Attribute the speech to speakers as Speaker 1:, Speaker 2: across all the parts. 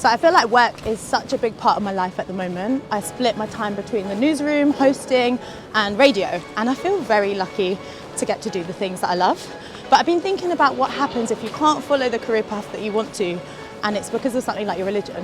Speaker 1: So I feel like work is such a big part of my life at the moment. I split my time between the newsroom, hosting and radio, and I feel very lucky to get to do the things that I love. But I've been thinking about what happens if you can't follow the career path that you want to, and it's because of something like your religion.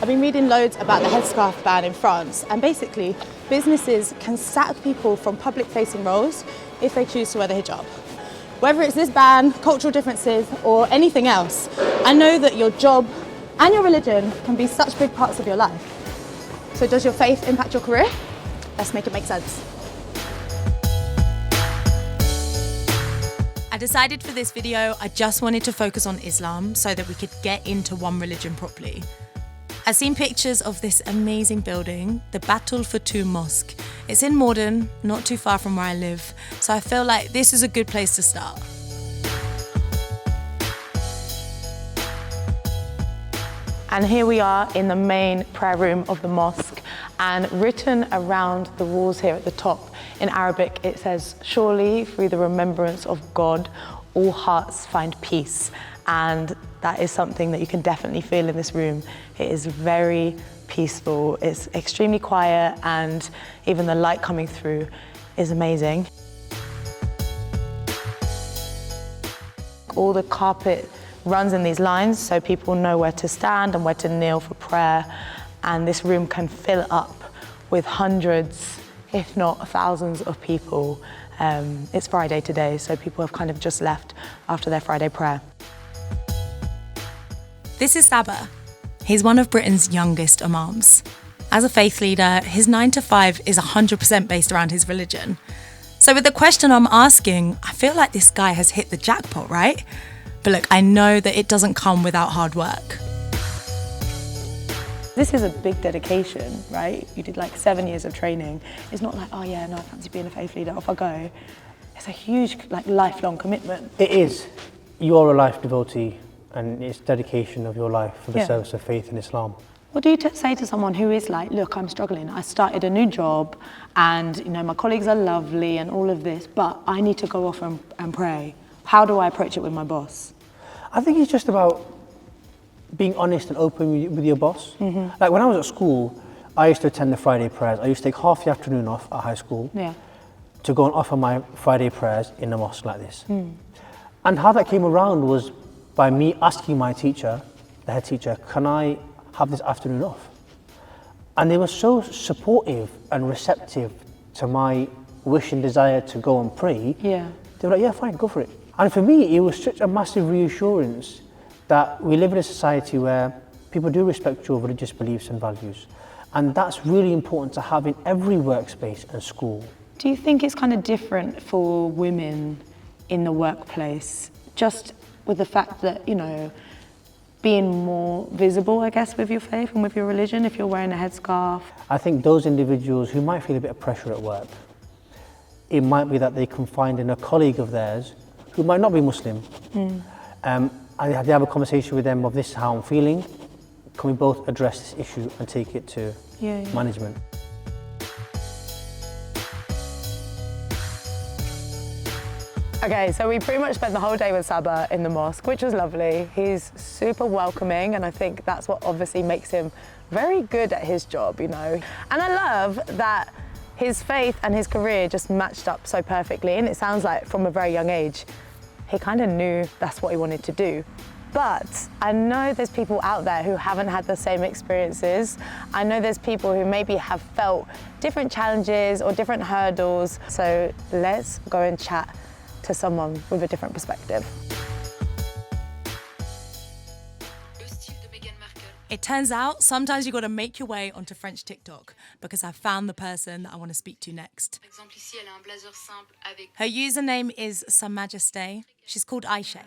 Speaker 1: I've been reading loads about the headscarf ban in France, and basically businesses can sack people from public-facing roles if they choose to wear the hijab. Whether it's this ban, cultural differences, or anything else, I know that your job and your religion can be such big parts of your life. So does your faith impact your career? Let's make it make sense.
Speaker 2: I decided for this video, I just wanted to focus on Islam so that we could get into one religion properly. I've seen pictures of this amazing building, the Batul Futuh Mosque. It's in Morden, not too far from where I live, so I feel like this is a good place to start.
Speaker 1: And here we are in the main prayer room of the mosque, and written around the walls here at the top in Arabic it says, "Surely through the remembrance of God all hearts find peace." And that is something that you can definitely feel in this room. It is very peaceful, it's extremely quiet, and even the light coming through is amazing. All the carpet runs in these lines so people know where to stand and where to kneel for prayer, and this room can fill up with hundreds, if not thousands of people. It's Friday today, so people have kind of just left after their Friday prayer.
Speaker 2: This is Sabah. He's one of Britain's youngest imams. As a faith leader, his 9 to 5 is 100% based around his religion. So with the question I'm asking, I feel like this guy has hit the jackpot, right? But look, I know that it doesn't come without hard work.
Speaker 1: This is a big dedication, right? You did like 7 years of training. It's not like, oh yeah, no, I fancy being a faith leader, off I go. It's a huge, like, lifelong commitment.
Speaker 3: It is. You are a life devotee, and it's dedication of your life for the service of faith in Islam.
Speaker 1: What do you say to someone who is like, look, I'm struggling, I started a new job and my colleagues are lovely and all of this, but I need to go off and pray. How do I approach it with my boss?
Speaker 3: I think it's just about being honest and open with your boss. Like when I was at school, I used to attend the Friday prayers. I used to take half the afternoon off at high school to go and offer my Friday prayers in a mosque like this. And how that came around was by me asking my teacher, the head teacher, can I have this afternoon off? And they were so supportive and receptive to my wish and desire to go and pray. They were like, yeah, fine, go for it. And for me, it was such a massive reassurance that we live in a society where people do respect your religious beliefs and values. And that's really important to have in every workspace and school.
Speaker 1: Do you think it's kind of different for women in the workplace, just with the fact that, being more visible, I guess, with your faith and with your religion, if you're wearing a headscarf?
Speaker 3: I think those individuals who might feel a bit of pressure at work, it might be that they can find in a colleague of theirs who might not be Muslim, and they have a conversation with them of, this is how I'm feeling, can we both address this issue and take it to management?
Speaker 1: Okay, so we pretty much spent the whole day with Sabah in the mosque, which was lovely. He's super welcoming, and I think that's what obviously makes him very good at his job, And I love that his faith and his career just matched up so perfectly, and it sounds like from a very young age, he kind of knew that's what he wanted to do. But I know there's people out there who haven't had the same experiences. I know there's people who maybe have felt different challenges or different hurdles. So let's go and chat to someone with a different perspective.
Speaker 2: It turns out sometimes you got to make your way onto French TikTok because I found the person that I want to speak to next. Her username is Sa Majesté. She's called Ayse.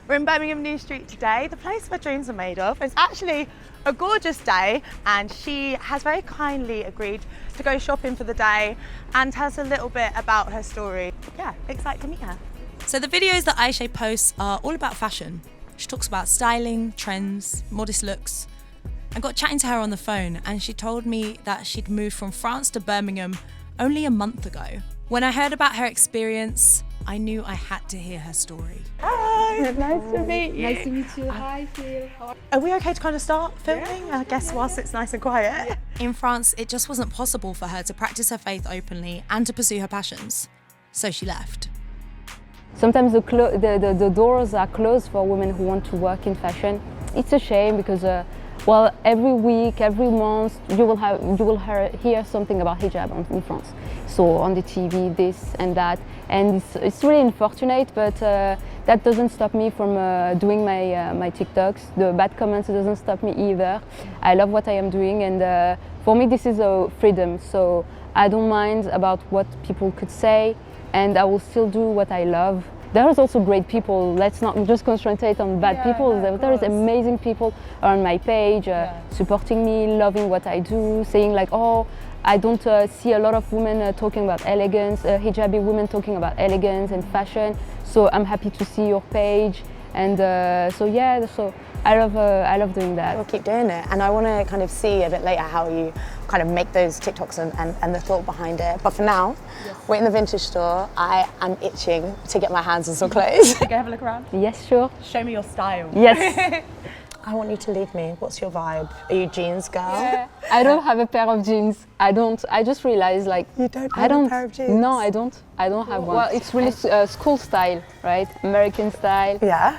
Speaker 1: We're in Birmingham New Street today, the place where dreams are made of. It's actually a gorgeous day, and she has very kindly agreed to go shopping for the day and tell us a little bit about her story. Yeah, excited to meet her.
Speaker 2: So the videos that Ayse posts are all about fashion. She talks about styling, trends, modest looks. I got chatting to her on the phone, and she told me that she'd moved from France to Birmingham only a month ago. When I heard about her experience, I knew I had to hear her story.
Speaker 1: Hi! Nice to meet you.
Speaker 4: Nice to meet you. Hi, Phil.
Speaker 1: Are we okay to kind of start filming? I guess whilst it's nice and quiet.
Speaker 2: In France, it just wasn't possible for her to practice her faith openly and to pursue her passions. So she left.
Speaker 4: Sometimes the doors are closed for women who want to work in fashion. It's a shame because, well, every week, every month, you will hear something about hijab in France. So on the TV, this and that, and it's really unfortunate. But that doesn't stop me from doing my TikToks. The bad comments doesn't stop me either. I love what I am doing, and for me, this is a freedom. So I don't mind about what people could say, and I will still do what I love. There is also great people. Let's not just concentrate on bad people. There is amazing people on my page, supporting me, loving what I do, saying like, oh, I don't see a lot of women talking about elegance, hijabi women talking about elegance and fashion. So I'm happy to see your page, and so I love doing that.
Speaker 1: We'll keep doing it, and I want to kind of see a bit later how you kind of make those TikToks and the thought behind it. But for now, we're in the vintage store. I am itching to get my hands on some clothes. Can I have a look around?
Speaker 4: Yes, sure.
Speaker 1: Show me your style.
Speaker 4: Yes.
Speaker 1: I want you to leave me. What's your vibe? Are you jeans girl?
Speaker 4: Yeah. I don't have a pair of jeans. I don't. I just realized like
Speaker 1: you don't have a pair of jeans.
Speaker 4: No, I don't. I don't have one. Well, it's really school style, right? American style.
Speaker 1: Yeah.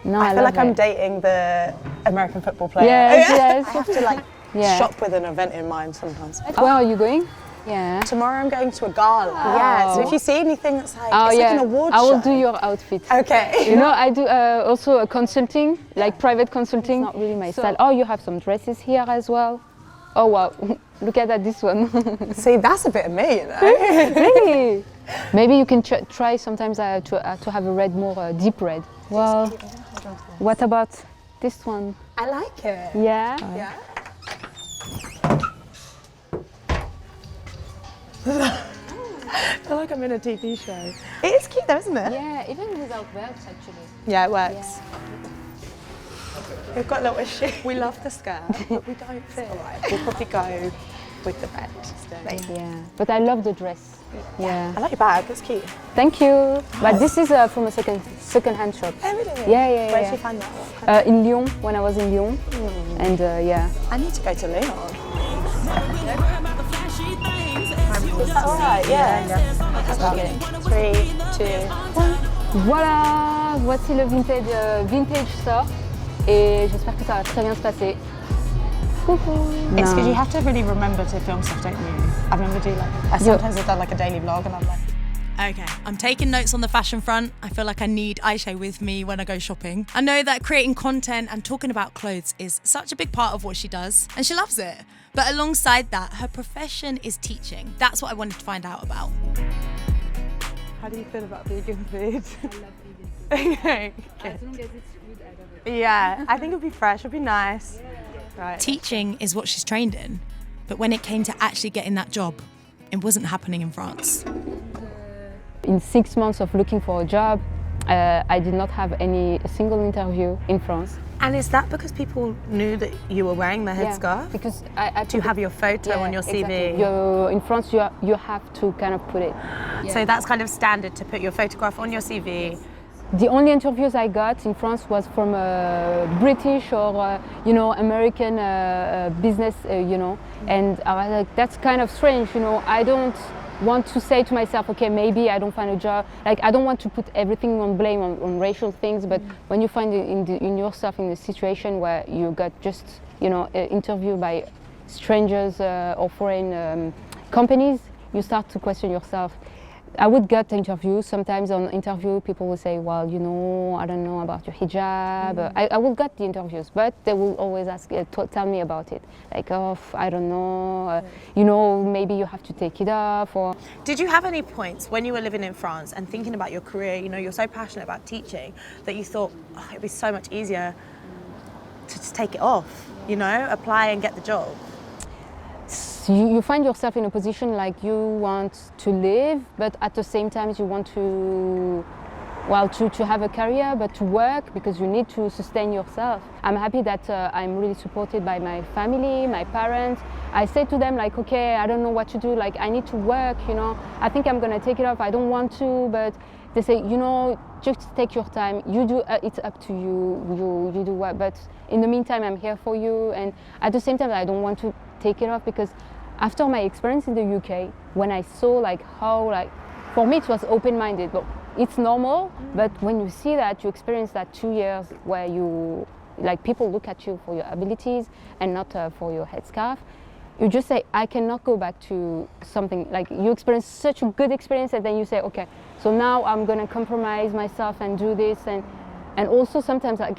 Speaker 4: No,
Speaker 1: I feel like I'm dating the American football player.
Speaker 4: Yes, yes.
Speaker 1: I have to like shop with an event in mind sometimes.
Speaker 4: Where are you going? Yeah.
Speaker 1: Tomorrow I'm going to a gala. Oh. Yeah. So if you see anything that's like, it's like an award
Speaker 4: show.
Speaker 1: I
Speaker 4: will do your outfit.
Speaker 1: Okay.
Speaker 4: You know, I do also a consulting, like private consulting. It's not really my style. Oh, you have some dresses here as well. Oh wow, look at that, this one.
Speaker 1: See, that's a bit of me, you know.
Speaker 4: Really? Maybe you can try sometimes to have a red, more deep red. Well, what about this one?
Speaker 1: I like it.
Speaker 4: Yeah?
Speaker 1: Yeah. I feel like I'm in a TV show. It is cute though, isn't it?
Speaker 4: Yeah, even without belts actually.
Speaker 1: Yeah, it works. Yeah. We've got a little issue. We love the skirt, but we don't fit. Right. We'll probably go with the belt instead.
Speaker 4: Yeah, but I love the dress. Yeah.
Speaker 1: I like your bag, it's cute.
Speaker 4: Thank you. But this is from a second-hand shop.
Speaker 1: Oh really?
Speaker 4: Yeah.
Speaker 1: Where did you find that?
Speaker 4: In Lyon, when I was in Lyon. And yeah.
Speaker 1: I need to go to Lyon. Is that alright? Yeah. Okay. 3, 2, 1.
Speaker 4: Voilà, voici le vintage store. Et j'espère que ça va très bien se passer.
Speaker 1: It's because you have to really remember to film stuff, don't you? I remember doing like, sometimes I've done like a daily vlog and I'm like,
Speaker 2: Okay, I'm taking notes on the fashion front. I feel like I need Ayse with me when I go shopping. I know that creating content and talking about clothes is such a big part of what she does, and she loves it. But alongside that, her profession is teaching. That's what I wanted to find out about.
Speaker 1: How do you feel about vegan food? I love
Speaker 4: vegan food.
Speaker 1: Okay.
Speaker 4: As long as it's good, I love it.
Speaker 1: Yeah, I think it'll be fresh, it'll be nice.
Speaker 4: Yeah.
Speaker 1: Right.
Speaker 2: Teaching is what she's trained in, but when it came to actually getting that job, it wasn't happening in France.
Speaker 4: In 6 months of looking for a job, I did not have a single interview in France.
Speaker 1: And is that because people knew that you were wearing the headscarf?
Speaker 4: Because
Speaker 1: do you have your photo on your CV?
Speaker 4: Exactly. In France, you have to kind of put it. Yeah.
Speaker 1: So that's kind of standard to put your photograph on your CV.
Speaker 4: The only interviews I got in France was from British or American business, and I was like, that's kind of strange, I don't want to say to myself, okay, maybe I don't find a job. Like, I don't want to put everything on blame on racial things, but when you find in yourself in a situation where you got just, interviewed by strangers or foreign companies, you start to question yourself. I would get interviews. Sometimes on interview, people will say, well, I don't know about your hijab. I will get the interviews, but they will always ask, tell me about it. Like, oh, I don't know, maybe you have to take it off. Or
Speaker 1: did you have any points when you were living in France and thinking about your career, you're so passionate about teaching, that you thought, oh, it'd be so much easier to just take it off, apply and get the job?
Speaker 4: You find yourself in a position like you want to live, but at the same time you want to have a career, but to work because you need to sustain yourself. I'm happy that I'm really supported by my family, my parents. I say to them like, okay, I don't know what to do, like I need to work, I think I'm gonna take it off, I don't want to, but they say, just take your time. You do. It's up to you. You do what. But in the meantime, I'm here for you. And at the same time, I don't want to take it off, because after my experience in the UK, when I saw like how, like, for me it was open-minded. But it's normal. But when you see that, you experience that 2 years where you, like, people look at you for your abilities and not for your headscarf. You just say, I cannot go back to something, like, you experience such a good experience, and then you say, okay, so now I'm going to compromise myself and do this. And also sometimes, like,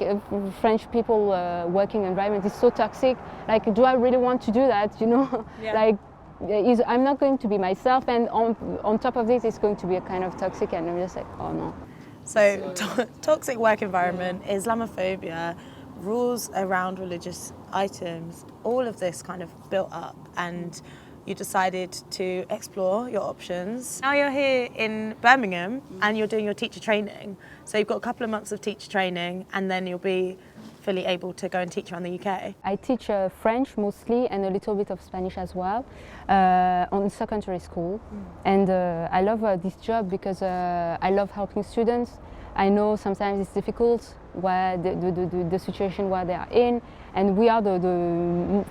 Speaker 4: French people working environment is so toxic. Like, do I really want to do that, you know? Yeah. Like, I'm not going to be myself, and on top of this, it's going to be a kind of toxic, and I'm just like, oh no.
Speaker 2: So toxic work environment, Islamophobia, rules around religious items, all of this kind of built up, and you decided to explore your options. Now you're here in Birmingham and you're doing your teacher training. So you've got a couple of months of teacher training, and then you'll be fully able to go and teach around the UK.
Speaker 4: I teach French mostly, and a little bit of Spanish as well, on secondary school. And I love this job because I love helping students. I know sometimes it's difficult where the situation where they are in, and we are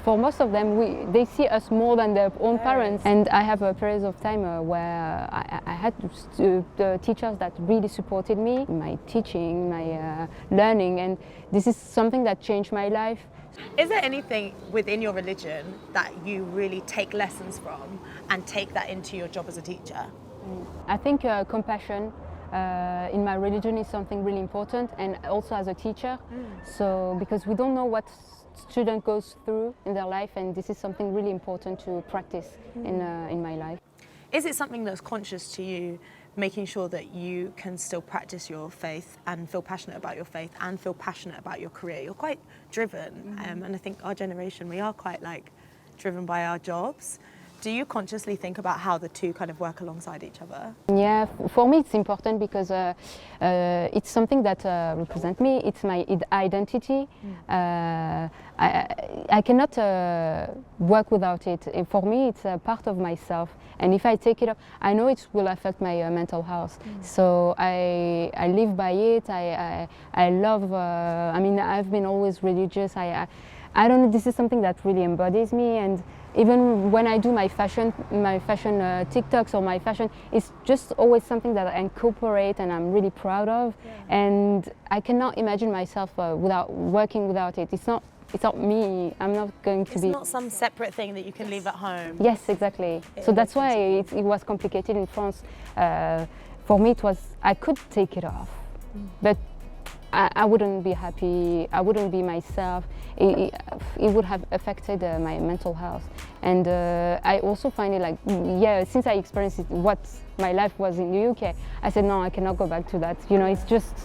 Speaker 4: for most of them, they see us more than their own parents. And I have a period of time where I had the teachers that really supported me, my teaching, my learning, and this is something that changed my life.
Speaker 2: Is there anything within your religion that you really take lessons from and take that into your job as a teacher?
Speaker 4: I think compassion in my religion is something really important, and also as a teacher. So, because we don't know what student goes through in their life, and this is something really important to practice in my life.
Speaker 2: Is it something that's conscious to you, making sure that you can still practice your faith and feel passionate about your faith and feel passionate about your career? You're quite driven, and I think our generation, we are quite like driven by our jobs. Do you consciously think about how the two kind of work alongside each other?
Speaker 4: Yeah, for me it's important because it's something that represents me. It's my identity. I cannot work without it. For me, it's a part of myself. And if I take it up, I know it will affect my mental health. So I live by it. I love. I mean, I've been always religious. I don't know. This is something that really embodies me. And even when I do my fashion TikToks or my fashion, it's just always something that I incorporate and I'm really proud of. Yeah. And I cannot imagine myself working without it. It's not me. I'm not going to be.
Speaker 2: It's not some separate thing that you can leave at home.
Speaker 4: Yes, exactly. So that's why it was complicated in France. For me, it was, I could take it off, but I wouldn't be happy. I wouldn't be myself. It would have affected my mental health. And I also find it like, yeah, since I experienced it, what my life was in the UK, I said, no, I cannot go back to that. You know, it's just,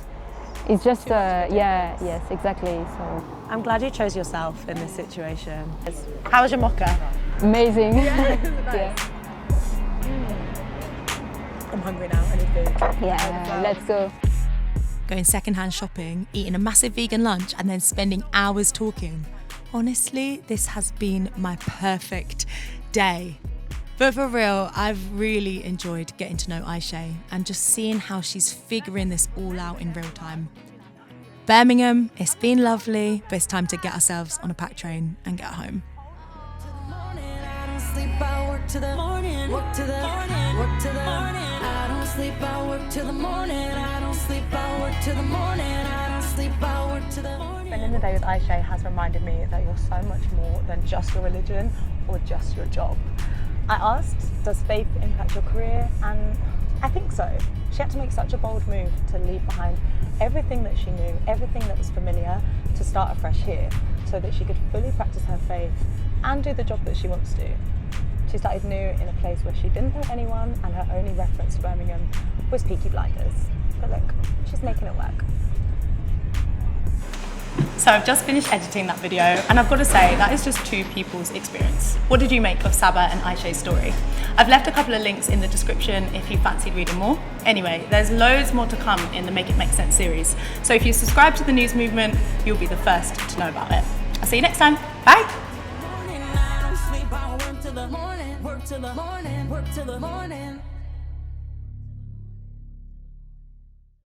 Speaker 4: yeah, yes, exactly. So
Speaker 2: I'm glad you chose yourself in this situation. How was your mocha?
Speaker 4: Amazing.
Speaker 2: Yeah. I'm hungry now. I need food.
Speaker 4: Yeah, let's go.
Speaker 2: Going secondhand shopping, eating a massive vegan lunch, and then spending hours talking. Honestly, this has been my perfect day. But for real, I've really enjoyed getting to know Ayse and just seeing how she's figuring this all out in real time. Birmingham, it's been lovely, but it's time to get ourselves on a packed train and get home.
Speaker 1: Spending the day with Ayse has reminded me that you're so much more than just your religion or just your job. I asked, does faith impact your career? And I think so. She had to make such a bold move to leave behind everything that she knew, everything that was familiar, to start afresh here, so that she could fully practice her faith and do the job that she wants to. She started new in a place where she didn't know anyone, and her only reference to Birmingham was Peaky Blinders. But look, she's making it work.
Speaker 2: So I've just finished editing that video, and I've got to say, that is just two people's experience. What did you make of Sabah and Ayse's story? I've left a couple of links in the description if you fancied reading more. Anyway, there's loads more to come in the Make It Make Sense series. So if you subscribe to the news movement, you'll be the first to know about it. I'll see you next time. Bye.
Speaker 5: Work till the morning.